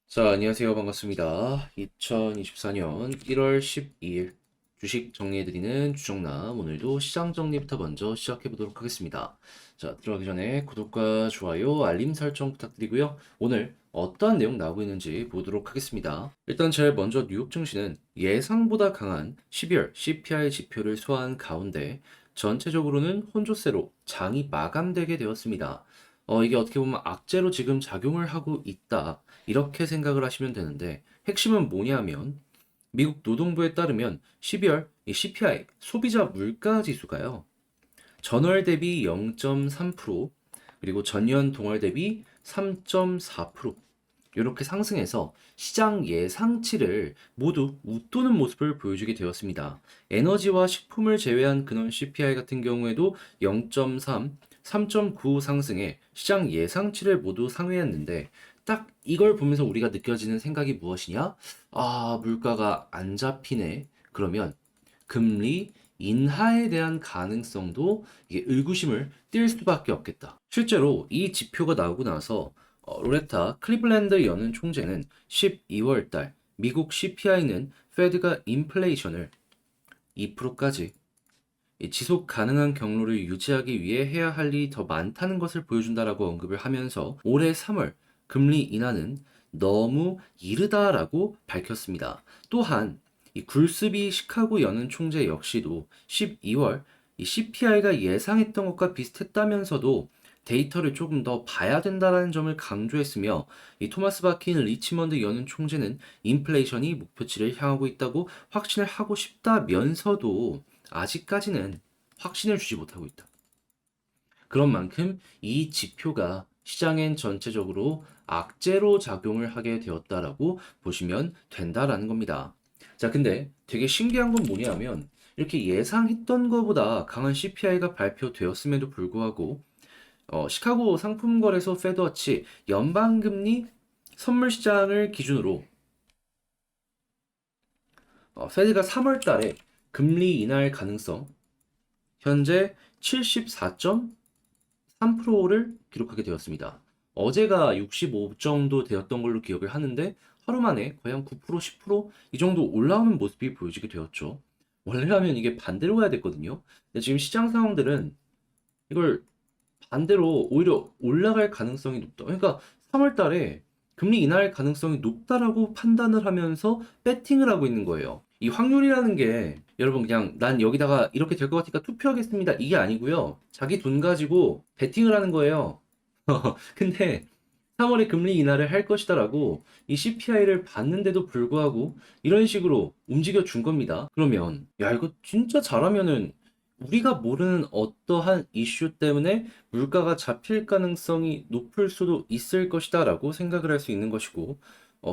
자, 안녕하세요. 반갑습니다. 2024년 1월 12일 주식 정리해드리는 주정남. 오늘도 시장 정리부터 먼저 시작해보도록 하겠습니다. 자, 들어가기 전에 구독과 좋아요, 알림 설정 부탁드리고요. 오늘 어떠한 내용 나오고 있는지 보도록 하겠습니다. 일단 제일 먼저 뉴욕 증시는 예상보다 강한 12월 CPI 지표를 소화한 가운데 전체적으로는 혼조세로 장이 마감되게 되었습니다. 이게 어떻게 보면 악재로 지금 작용을 하고 있다. 이렇게 생각을 하시면 되는데 핵심은 뭐냐면 미국 노동부에 따르면 12월 이 CPI 소비자 물가 지수가요. 전월 대비 0.3% 그리고 전년 동월 대비 3.4% 이렇게 상승해서 시장 예상치를 모두 웃도는 모습을 보여주게 되었습니다. 에너지와 식품을 제외한 근원 CPI 같은 경우에도 0.3, 3.9 상승해 시장 예상치를 모두 상회했는데 딱 이걸 보면서 우리가 느껴지는 생각이 무엇이냐? 아, 물가가 안 잡히네. 그러면 금리 인하에 대한 가능성도 이게 의구심을 띨 수밖에 없겠다. 실제로 이 지표가 나오고 나서 로레타 클리블랜드 연은 총재는 12월 달 미국 CPI는 페드가 인플레이션을 2%까지 지속 가능한 경로를 유지하기 위해 해야 할 일이 더 많다는 것을 보여준다라고 언급을 하면서 올해 3월 금리 인하는 너무 이르다라고 밝혔습니다. 또한 이 굴스비 시카고 연은 총재 역시도 12월 이 CPI가 예상했던 것과 비슷했다면서도 데이터를 조금 더 봐야 된다라는 점을 강조했으며 이 토마스 바킨 리치먼드 연은 총재는 인플레이션이 목표치를 향하고 있다고 확신을 하고 싶다면서도 아직까지는 확신을 주지 못하고 있다. 그런 만큼 이 지표가 시장엔 전체적으로 악재로 작용을 하게 되었다라고 보시면 된다라는 겁니다. 자, 근데 되게 신기한 건 뭐냐면 이렇게 예상했던 것보다 강한 CPI가 발표되었음에도 불구하고 시카고 상품거래소 페드워치 연방금리 선물 시장을 기준으로 페드가 3월 달에 금리 인하할 가능성 현재 74.3%를 기록하게 되었습니다. 어제가 65 정도 되었던 걸로 기억을 하는데 하루 만에 거의 한 9%, 10%이 정도 올라오는 모습이 보여지게 되었죠. 원래라면 이게 반대로 가야 됐거든요. 근데 지금 시장 상황들은 이걸 반대로 오히려 올라갈 가능성이 높다. 그러니까 3월 달에 금리 인하할 가능성이 높다라고 판단을 하면서 배팅을 하고 있는 거예요. 이 확률이라는 게 여러분 그냥 난 여기다가 이렇게 될 것 같으니까 투표하겠습니다. 이게 아니고요. 자기 돈 가지고 배팅을 하는 거예요. 근데 3월에 금리 인하를 할 것이다라고 이 CPI를 봤는데도 불구하고 이런 식으로 움직여 준 겁니다. 그러면 야 이거 진짜 잘하면은 우리가 모르는 어떠한 이슈 때문에 물가가 잡힐 가능성이 높을 수도 있을 것이다라고 생각을 할 수 있는 것이고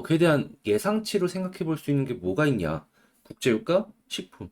그에 대한 예상치로 생각해 볼 수 있는 게 뭐가 있냐? 국제유가, 식품,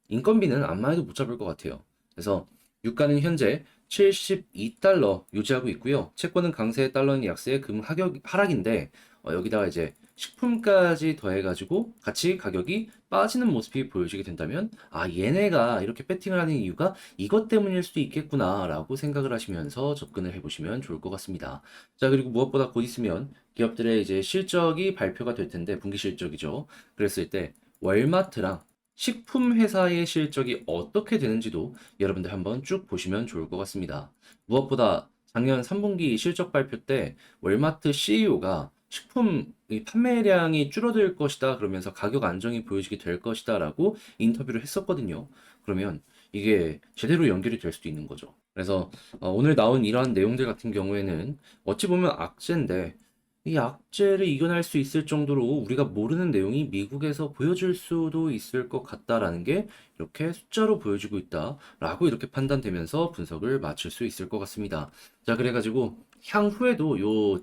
인건비는 안만 해도 못 잡을 것 같아요. 그래서 유가는 현재 72달러 유지하고 있고요. 채권은 강세, 달러는 약세, 금 하락인데 여기다가 이제 식품까지 더해가지고 같이 가격이 빠지는 모습이 보여지게 된다면 아 얘네가 이렇게 배팅을 하는 이유가 이것 때문일 수도 있겠구나라고 생각을 하시면서 접근을 해보시면 좋을 것 같습니다. 자 그리고 무엇보다 곧 있으면 기업들의 이제 실적이 발표가 될 텐데 분기 실적이죠. 그랬을 때 월마트랑 식품 회사의 실적이 어떻게 되는지도 여러분들 한번 쭉 보시면 좋을 것 같습니다. 무엇보다 작년 3분기 실적 발표 때 월마트 CEO가 식품 판매량이 줄어들 것이다 그러면서 가격 안정이 보여지게 될 것이다 라고 인터뷰를 했었거든요. 그러면 이게 제대로 연결이 될 수도 있는 거죠. 그래서 오늘 나온 이러한 내용들 같은 경우에는 어찌 보면 악재인데 이 악재를 이겨낼 수 있을 정도로 우리가 모르는 내용이 미국에서 보여줄 수도 있을 것 같다라는 게 이렇게 숫자로 보여지고 있다라고 이렇게 판단되면서 분석을 마칠 수 있을 것 같습니다. 자, 그래가지고 향후에도 요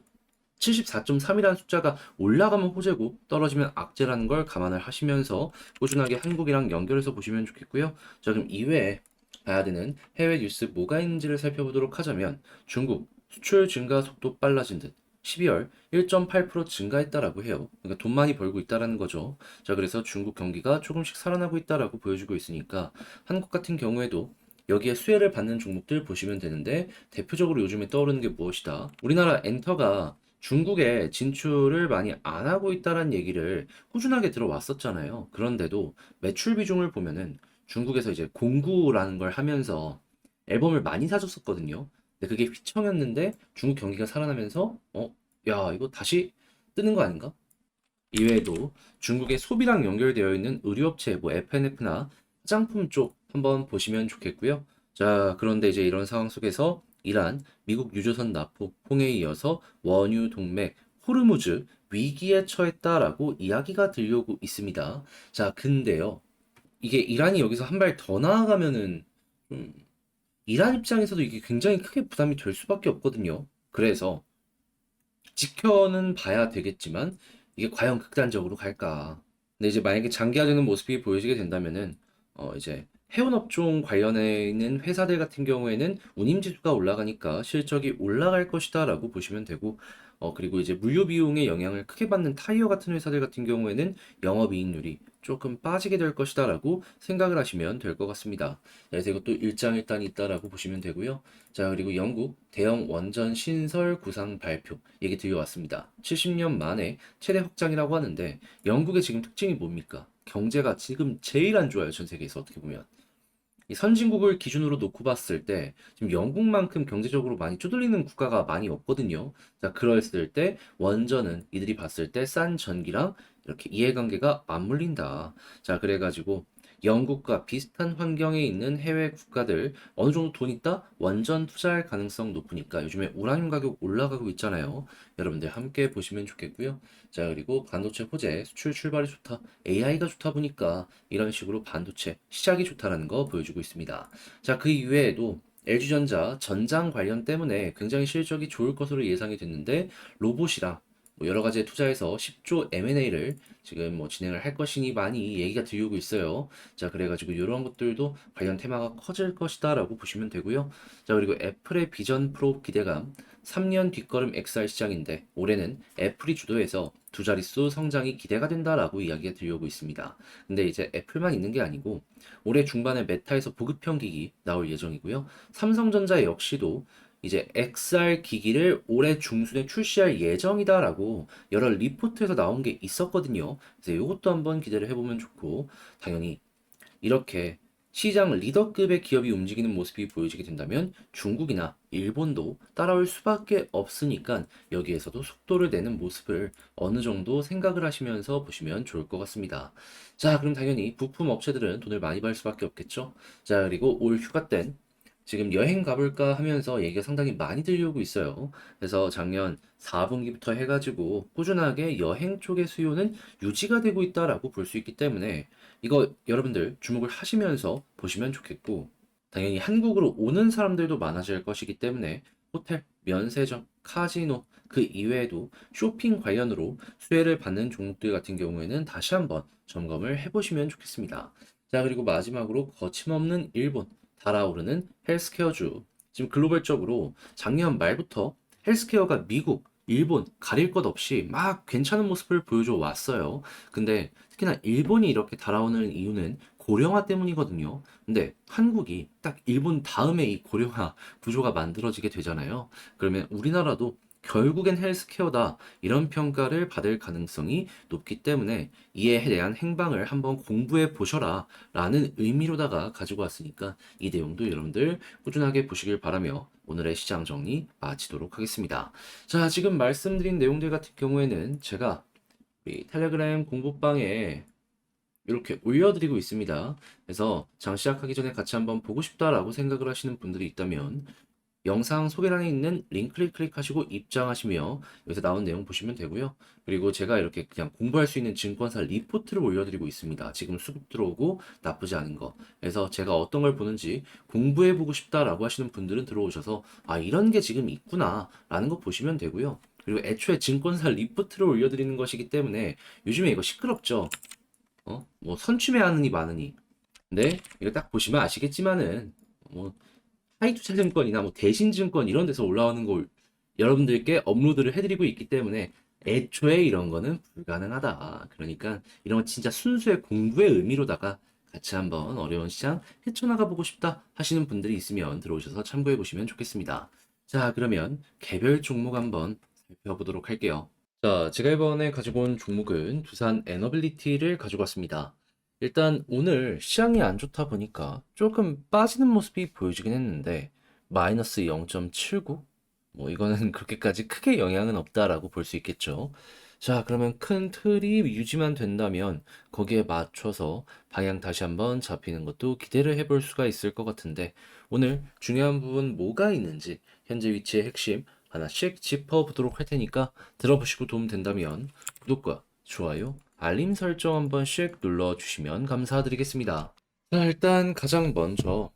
74.3이라는 숫자가 올라가면 호재고 떨어지면 악재라는 걸 감안을 하시면서 꾸준하게 한국이랑 연결해서 보시면 좋겠고요. 자, 그럼 이외에 봐야 되는 해외 뉴스 뭐가 있는지를 살펴보도록 하자면 중국 수출 증가 속도 빨라진 듯 12월 1.8% 증가했다라고 해요. 그러니까 돈 많이 벌고 있다라는 거죠. 자, 그래서 중국 경기가 조금씩 살아나고 있다라고 보여주고 있으니까 한국 같은 경우에도 여기에 수혜를 받는 종목들 보시면 되는데 대표적으로 요즘에 떠오르는 게 무엇이다? 우리나라 엔터가 중국에 진출을 많이 안 하고 있다는 얘기를 꾸준하게 들어왔었잖아요. 그런데도 매출 비중을 보면은 중국에서 이제 공구라는 걸 하면서 앨범을 많이 사줬었거든요. 근데 그게 휘청였는데 중국 경기가 살아나면서 야, 이거 다시 뜨는 거 아닌가? 이외에도 중국의 소비랑 연결되어 있는 의류업체, 뭐 F&F나 화장품 쪽 한번 보시면 좋겠고요. 자, 그런데 이제 이런 상황 속에서 이란, 미국 유조선 납폭, 홍해에 이어서 원유 동맥, 호르무즈 위기에 처했다라고 이야기가 들려오고 있습니다. 자, 근데요. 이게 이란이 여기서 한 발 더 나아가면은 음, 이란 입장에서도 이게 굉장히 크게 부담이 될 수밖에 없거든요. 그래서 지켜는 봐야 되겠지만 이게 과연 극단적으로 갈까? 근데 이제 만약에 장기화되는 모습이 보여지게 된다면은 이제 해운업종 관련해 있는 회사들 같은 경우에는 운임지수가 올라가니까 실적이 올라갈 것이다라고 보시면 되고 그리고 이제 물류 비용의 영향을 크게 받는 타이어 같은 회사들 같은 경우에는 영업이익률이 조금 빠지게 될 것이다라고 생각을 하시면 될 것 같습니다. 그래서 이것도 일장일단이 있다라고 보시면 되고요. 자, 그리고 영국 대형 원전 신설 구상 발표 얘기 들려왔습니다. 70년 만에 최대 확장이라고 하는데 영국의 지금 특징이 뭡니까? 경제가 지금 제일 안 좋아요, 전 세계에서 어떻게 보면. 이 선진국을 기준으로 놓고 봤을 때 지금 영국만큼 경제적으로 많이 쪼들리는 국가가 많이 없거든요. 자, 그랬을 때 원전은 이들이 봤을 때 싼 전기랑 이렇게 이해관계가 맞물린다. 자, 그래가지고 영국과 비슷한 환경에 있는 해외 국가들 어느 정도 돈 있다? 원전 투자할 가능성 높으니까 요즘에 우라늄 가격 올라가고 있잖아요. 여러분들 함께 보시면 좋겠고요. 자, 그리고 반도체 호재 수출 출발이 좋다. AI가 좋다 보니까 이런 식으로 반도체 시작이 좋다라는 거 보여주고 있습니다. 자, 그 이외에도 LG전자 전장 관련 때문에 굉장히 실적이 좋을 것으로 예상이 됐는데 로봇이랑 뭐 여러 가지에 투자해서 10조 M&A를 지금 뭐 진행을 할 것이니 많이 얘기가 들리고 있어요. 자, 그래가지고 이런 것들도 관련 테마가 커질 것이다라고 보시면 되고요. 자, 그리고 애플의 비전 프로 기대감 3년 뒷걸음 XR 시장인데 올해는 애플이 주도해서 두 자릿수 성장이 기대가 된다라고 이야기가 들려오고 있습니다. 근데 이제 애플만 있는 게 아니고 올해 중반에 메타에서 보급형 기기 나올 예정이고요. 삼성전자 역시도 이제 XR 기기를 올해 중순에 출시할 예정이다라고 여러 리포트에서 나온 게 있었거든요. 그래서 이것도 한번 기대를 해보면 좋고 당연히 이렇게 시장 리더급의 기업이 움직이는 모습이 보여지게 된다면 중국이나 일본도 따라올 수밖에 없으니까 여기에서도 속도를 내는 모습을 어느 정도 생각을 하시면서 보시면 좋을 것 같습니다. 자, 그럼 당연히 부품 업체들은 돈을 많이 벌 수밖에 없겠죠. 자, 그리고 올 휴가 때 지금 여행 가볼까 하면서 얘기가 상당히 많이 들려오고 있어요. 그래서 작년 4분기부터 해가지고 꾸준하게 여행 쪽의 수요는 유지가 되고 있다라고 볼 수 있기 때문에 이거 여러분들 주목을 하시면서 보시면 좋겠고, 당연히 한국으로 오는 사람들도 많아질 것이기 때문에 호텔, 면세점, 카지노, 그 이외에도 쇼핑 관련으로 수혜를 받는 종목들 같은 경우에는 다시 한번 점검을 해보시면 좋겠습니다. 자, 그리고 마지막으로 거침없는 일본, 달아오르는 헬스케어주. 지금 글로벌적으로 작년 말부터 헬스케어가 미국, 일본 가릴 것 없이 막 괜찮은 모습을 보여줘 왔어요. 근데 특히나 일본이 이렇게 달아오는 이유는 고령화 때문이거든요. 근데 한국이 딱 일본 다음에 이 고령화 구조가 만들어지게 되잖아요. 그러면 우리나라도 결국엔 헬스케어다 이런 평가를 받을 가능성이 높기 때문에 이에 대한 행방을 한번 공부해 보셔라 라는 의미로다가 가지고 왔으니까 이 내용도 여러분들 꾸준하게 보시길 바라며 오늘의 시장 정리 마치도록 하겠습니다. 자, 지금 말씀드린 내용들 같은 경우에는 제가 우리 텔레그램 공부방에 이렇게 올려드리고 있습니다. 그래서 장 시작하기 전에 같이 한번 보고 싶다라고 생각을 하시는 분들이 있다면 영상 소개란에 있는 링크를 클릭하시고 입장하시며 여기서 나온 내용 보시면 되고요. 그리고 제가 이렇게 그냥 공부할 수 있는 증권사 리포트를 올려드리고 있습니다. 지금 수급 들어오고 나쁘지 않은 거. 그래서 제가 어떤 걸 보는지 공부해보고 싶다라고 하시는 분들은 들어오셔서 아, 이런 게 지금 있구나 라는 거 보시면 되고요. 그리고 애초에 증권사 리포트를 올려드리는 것이기 때문에 요즘에 이거 시끄럽죠. 뭐 선취매하느니 마느니. 근데 이거 딱 보시면 아시겠지만은 뭐 하이투자증권이나 뭐 대신증권 이런 데서 올라오는 걸 여러분들께 업로드를 해드리고 있기 때문에 애초에 이런 거는 불가능하다. 그러니까 이런 건 진짜 순수의 공부의 의미로다가 같이 한번 어려운 시장 헤쳐나가 보고 싶다 하시는 분들이 있으면 들어오셔서 참고해 보시면 좋겠습니다. 자, 그러면 개별 종목 한번 살펴보도록 할게요. 자, 제가 이번에 가지고 온 종목은 두산 에너빌리티를 가지고 왔습니다. 일단 오늘 시장이 안 좋다 보니까 조금 빠지는 모습이 보여지긴 했는데 마이너스 0.79? 뭐 이거는 그렇게까지 크게 영향은 없다라고 볼 수 있겠죠. 자, 그러면 큰 틀이 유지만 된다면 거기에 맞춰서 방향 다시 한번 잡히는 것도 기대를 해볼 수가 있을 것 같은데 오늘 중요한 부분 뭐가 있는지 현재 위치의 핵심 하나씩 짚어보도록 할 테니까 들어보시고 도움 된다면 구독과 좋아요, 알림 설정 한 번씩 눌러주시면 감사드리겠습니다. 자, 일단 가장 먼저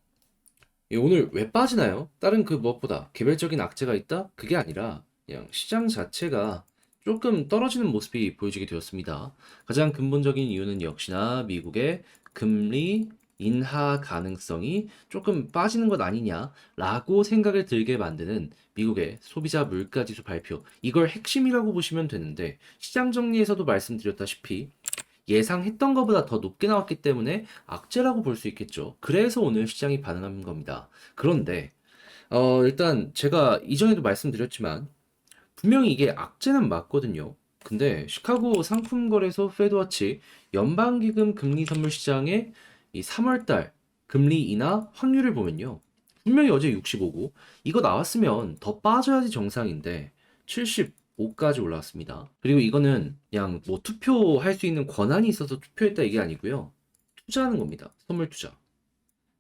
오늘 왜 빠지나요? 다른 그 무엇보다 개별적인 악재가 있다? 그게 아니라 그냥 시장 자체가 조금 떨어지는 모습이 보여지게 되었습니다. 가장 근본적인 이유는 역시나 미국의 금리 인하 가능성이 조금 빠지는 것 아니냐라고 생각을 들게 만드는 미국의 소비자 물가지수 발표. 이걸 핵심이라고 보시면 되는데 시장 정리에서도 말씀드렸다시피 예상했던 것보다 더 높게 나왔기 때문에 악재라고 볼 수 있겠죠. 그래서 오늘 시장이 반응한 겁니다. 그런데 일단 제가 이전에도 말씀드렸지만 분명히 이게 악재는 맞거든요. 근데 시카고 상품거래소 페드워치 연방기금 금리 선물 시장의 이 3월달 금리 인하 확률을 보면요. 분명히 어제 65고 이거 나왔으면 더 빠져야지 정상인데 75까지 올라왔습니다. 그리고 이거는 그냥 뭐 투표할 수 있는 권한이 있어서 투표했다 이게 아니고요. 투자하는 겁니다. 선물 투자.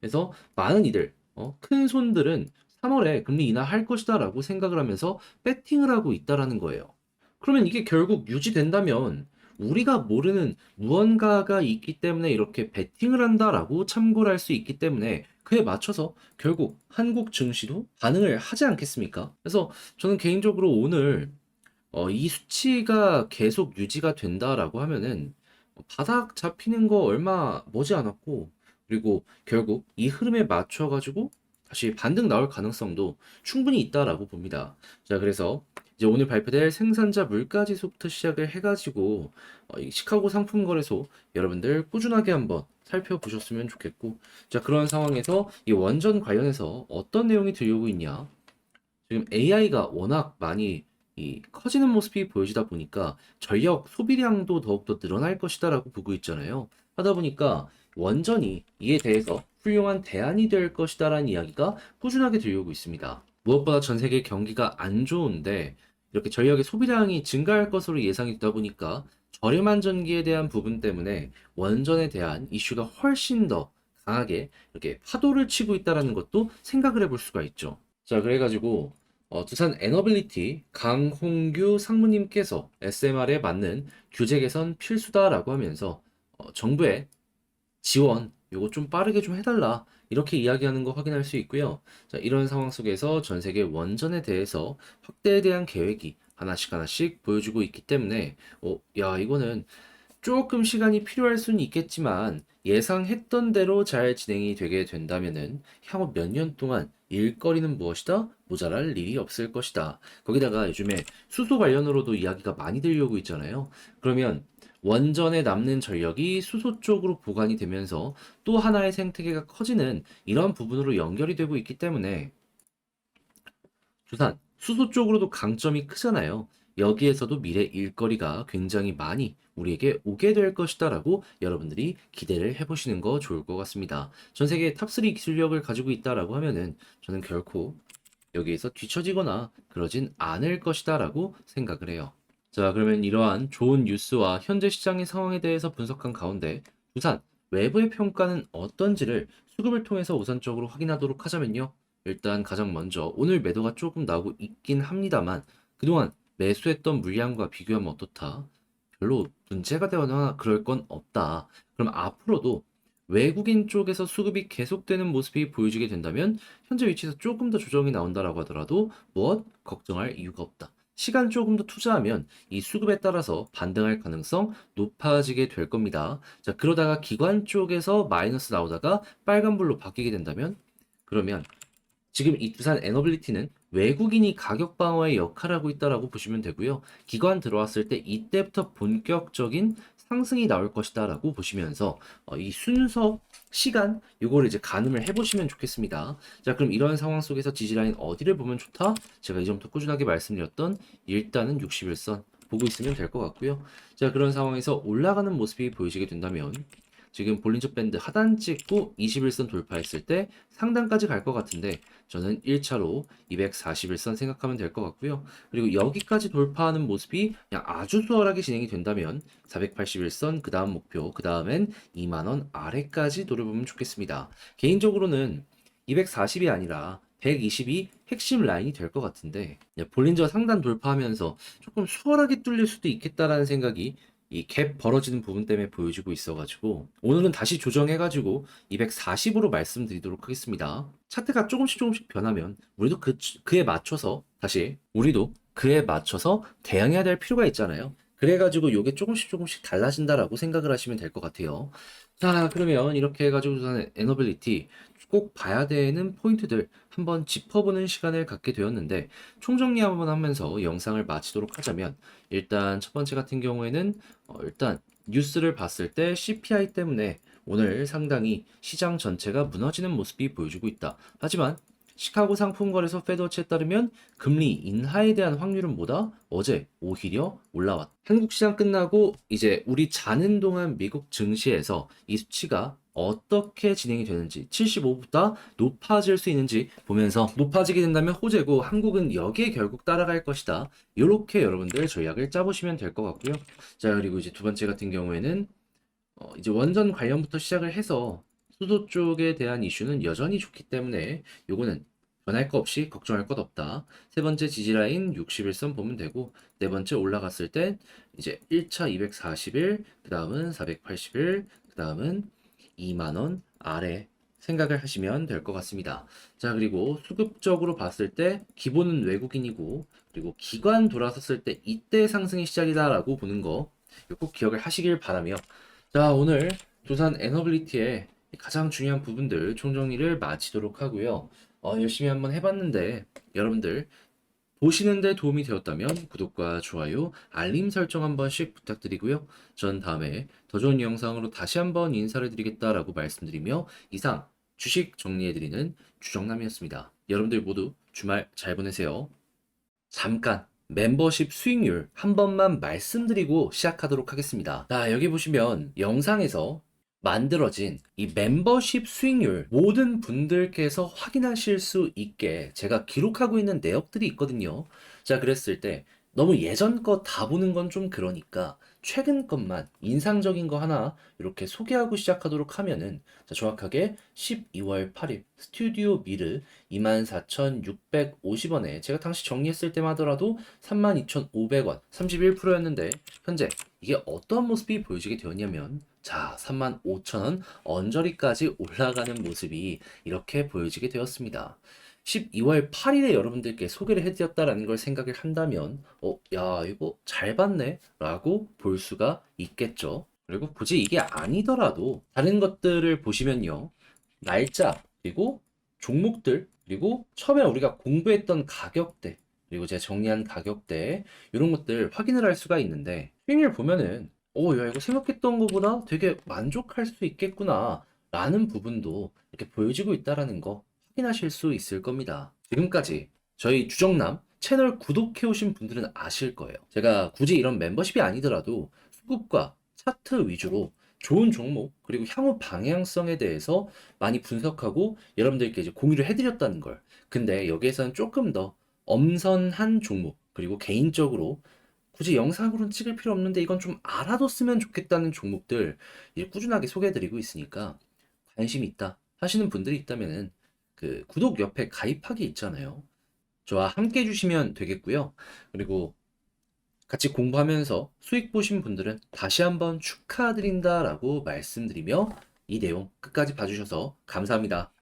그래서 많은 이들, 큰 손들은 3월에 금리 인하할 것이다라고 생각을 하면서 배팅을 하고 있다라는 거예요. 그러면 이게 결국 유지된다면 우리가 모르는 무언가가 있기 때문에 이렇게 배팅을 한다라고 참고를 할 수 있기 때문에 그에 맞춰서 결국 한국 증시도 반응을 하지 않겠습니까? 그래서 저는 개인적으로 오늘 이 수치가 계속 유지가 된다라고 하면은 바닥 잡히는 거 얼마 머지 않았고 그리고 결국 이 흐름에 맞춰 가지고 다시 반등 나올 가능성도 충분히 있다라고 봅니다. 자, 그래서 이제 오늘 발표될 생산자 물가지수부터 시작을 해가지고 이 시카고 상품거래소 여러분들 꾸준하게 한번 살펴보셨으면 좋겠고 자, 그런 상황에서 이 원전 관련해서 어떤 내용이 들려오고 있냐 지금 AI가 워낙 많이 커지는 모습이 보여지다 보니까 전력 소비량도 더욱더 늘어날 것이다라고 보고 있잖아요. 하다 보니까 원전이 이에 대해서 훌륭한 대안이 될 것이다라는 이야기가 꾸준하게 들려오고 있습니다. 무엇보다 전 세계 경기가 안 좋은데 이렇게 전력의 소비량이 증가할 것으로 예상이 되다 보니까 저렴한 전기에 대한 부분 때문에 원전에 대한 이슈가 훨씬 더 강하게 이렇게 파도를 치고 있다라는 것도 생각을 해볼 수가 있죠. 자, 그래가지고 두산 에너빌리티 강홍규 상무님께서 SMR에 맞는 규제 개선 필수다라고 하면서 정부의 지원 요거 좀 빠르게 좀 해달라 이렇게 이야기하는 거 확인할 수 있고요. 자, 이런 상황 속에서 전 세계 원전에 대해서 확대에 대한 계획이 하나씩 하나씩 보여주고 있기 때문에 야 이거는 조금 시간이 필요할 수는 있겠지만 예상했던 대로 잘 진행이 되게 된다면은 향후 몇 년 동안 일거리는 무엇이다? 모자랄 일이 없을 것이다. 거기다가 요즘에 수소 관련으로도 이야기가 많이 들려오고 있잖아요. 그러면 원전에 남는 전력이 수소 쪽으로 보관이 되면서 또 하나의 생태계가 커지는 이런 부분으로 연결이 되고 있기 때문에 두산, 수소 쪽으로도 강점이 크잖아요. 여기에서도 미래 일거리가 굉장히 많이 우리에게 오게 될 것이다라고 여러분들이 기대를 해보시는 거 좋을 것 같습니다. 전 세계 탑3 기술력을 가지고 있다라고 하면은 저는 결코 여기에서 뒤처지거나 그러진 않을 것이다라고 생각을 해요. 자, 그러면 이러한 좋은 뉴스와 현재 시장의 상황에 대해서 분석한 가운데 두산 외부의 평가는 어떤지를 수급을 통해서 우선적으로 확인하도록 하자면요. 일단 가장 먼저 오늘 매도가 조금 나오고 있긴 합니다만 그동안 매수했던 물량과 비교하면 어떻다? 별로 문제가 되거나 그럴 건 없다. 그럼 앞으로도 외국인 쪽에서 수급이 계속되는 모습이 보여지게 된다면 현재 위치에서 조금 더 조정이 나온다라고 하더라도 무엇 걱정할 이유가 없다. 시간 조금 더 투자하면 이 수급에 따라서 반등할 가능성 높아지게 될 겁니다. 자, 그러다가 기관 쪽에서 마이너스 나오다가 빨간불로 바뀌게 된다면 그러면 지금 이 두산 에너빌리티는 외국인이 가격 방어의 역할을 하고 있다라고 보시면 되고요. 기관 들어왔을 때 이때부터 본격적인 상승이 나올 것이다 라고 보시면서 이 순서, 시간 요거를 이제 가늠을 해보시면 좋겠습니다. 자, 그럼 이런 상황 속에서 지지라인 어디를 보면 좋다? 제가 이전부터 꾸준하게 말씀드렸던 일단은 61선 보고 있으면 될 것 같고요. 자, 그런 상황에서 올라가는 모습이 보여지게 된다면 지금 볼린저 밴드 하단 찍고 21선 돌파했을 때 상단까지 갈 것 같은데 저는 1차로 241선 생각하면 될 것 같고요. 그리고 여기까지 돌파하는 모습이 그냥 아주 수월하게 진행이 된다면 481선 그 다음 목표 그 다음엔 2만원 아래까지 노려보면 좋겠습니다. 개인적으로는 240이 아니라 120이 핵심 라인이 될 것 같은데 볼린저 상단 돌파하면서 조금 수월하게 뚫릴 수도 있겠다라는 생각이 이 갭 벌어지는 부분 때문에 보여지고 있어가지고 오늘은 다시 조정해가지고 240으로 말씀드리도록 하겠습니다. 차트가 조금씩 변하면 그에 맞춰서 우리도 그에 맞춰서 대응해야 될 필요가 있잖아요. 그래가지고 요게 조금씩 달라진다라고 생각을 하시면 될 것 같아요. 자, 그러면 이렇게 해가지고 우선 에너빌리티 꼭 봐야 되는 포인트들 한번 짚어보는 시간을 갖게 되었는데 총정리 한번 하면서 영상을 마치도록 하자면 일단 첫 번째 같은 경우에는 일단 뉴스를 봤을 때 CPI 때문에 오늘 상당히 시장 전체가 무너지는 모습이 보여주고 있다. 하지만 시카고 상품거래소 페드워치에 따르면 금리 인하에 대한 확률은 뭐다? 어제 오히려 올라왔다. 한국 시장 끝나고 이제 우리 자는 동안 미국 증시에서 이 수치가 어떻게 진행이 되는지 75보다 높아질 수 있는지 보면서 높아지게 된다면 호재고 한국은 여기에 결국 따라갈 것이다. 이렇게 여러분들 전략을 짜보시면 될 것 같고요. 자, 그리고 이제 두 번째 같은 경우에는 이제 원전 관련부터 시작을 해서 수소 쪽에 대한 이슈는 여전히 좋기 때문에 요거는 변할 거 없이 걱정할 것 없다. 세 번째 지지라인 61선 보면 되고 네 번째 올라갔을 때 이제 1차 241, 그 다음은 481, 그 다음은 2만원 아래 생각을 하시면 될 것 같습니다. 자, 그리고 수급적으로 봤을 때 기본은 외국인이고 그리고 기관 돌아섰을 때 이때 상승이 시작이다라고 보는 거 꼭 기억을 하시길 바라며 자, 오늘 두산 에너빌리티의 가장 중요한 부분들 총정리를 마치도록 하고요. 열심히 한번 해봤는데 여러분들 보시는데 도움이 되었다면 구독과 좋아요, 알림 설정 한 번씩 부탁드리고요. 전 다음에 더 좋은 영상으로 다시 한번 인사를 드리겠다라고 말씀드리며 이상 주식 정리해드리는 주정남이었습니다. 여러분들 모두 주말 잘 보내세요. 잠깐 멤버십 수익률 한 번만 말씀드리고 시작하도록 하겠습니다. 자, 여기 보시면 영상에서 만들어진 이 멤버십 수익률 모든 분들께서 확인하실 수 있게 제가 기록하고 있는 내역들이 있거든요. 자, 그랬을 때 너무 예전 거 다 보는 건 좀 그러니까 최근 것만 인상적인 거 하나 이렇게 소개하고 시작하도록 하면은 자, 정확하게 12월 8일 스튜디오 미르 24,650원에 제가 당시 정리했을 때만 하더라도 32,500원 31%였는데 현재 이게 어떤 모습이 보여지게 되었냐면 자, 35,000원 언저리까지 올라가는 모습이 이렇게 보여지게 되었습니다. 12월 8일에 여러분들께 소개를 해드렸다라는 걸 생각을 한다면 야, 이거 잘 봤네 라고 볼 수가 있겠죠. 그리고 굳이 이게 아니더라도 다른 것들을 보시면요. 날짜, 그리고 종목들, 그리고 처음에 우리가 공부했던 가격대, 그리고 제가 정리한 가격대, 이런 것들 확인을 할 수가 있는데, 수익률 보면은, 야, 이거 생각했던 것보다 되게 만족할 수 있겠구나, 라는 부분도 이렇게 보여지고 있다라는 거 확인하실 수 있을 겁니다. 지금까지 저희 주정남 채널 구독해 오신 분들은 아실 거예요. 제가 굳이 이런 멤버십이 아니더라도 수급과 차트 위주로 좋은 종목 그리고 향후 방향성에 대해서 많이 분석하고 여러분들께 이제 공유를 해드렸다는 걸. 근데 여기에서는 조금 더 엄선한 종목 그리고 개인적으로 굳이 영상으로는 찍을 필요 없는데 이건 좀 알아뒀으면 좋겠다는 종목들 이제 꾸준하게 소개해드리고 있으니까 관심 있다 하시는 분들이 있다면은 그 구독 옆에 가입하기 있잖아요. 저와 함께 해주시면 되겠고요. 그리고 같이 공부하면서 수익 보신 분들은 다시 한번 축하드린다라고 말씀드리며 이 내용 끝까지 봐주셔서 감사합니다.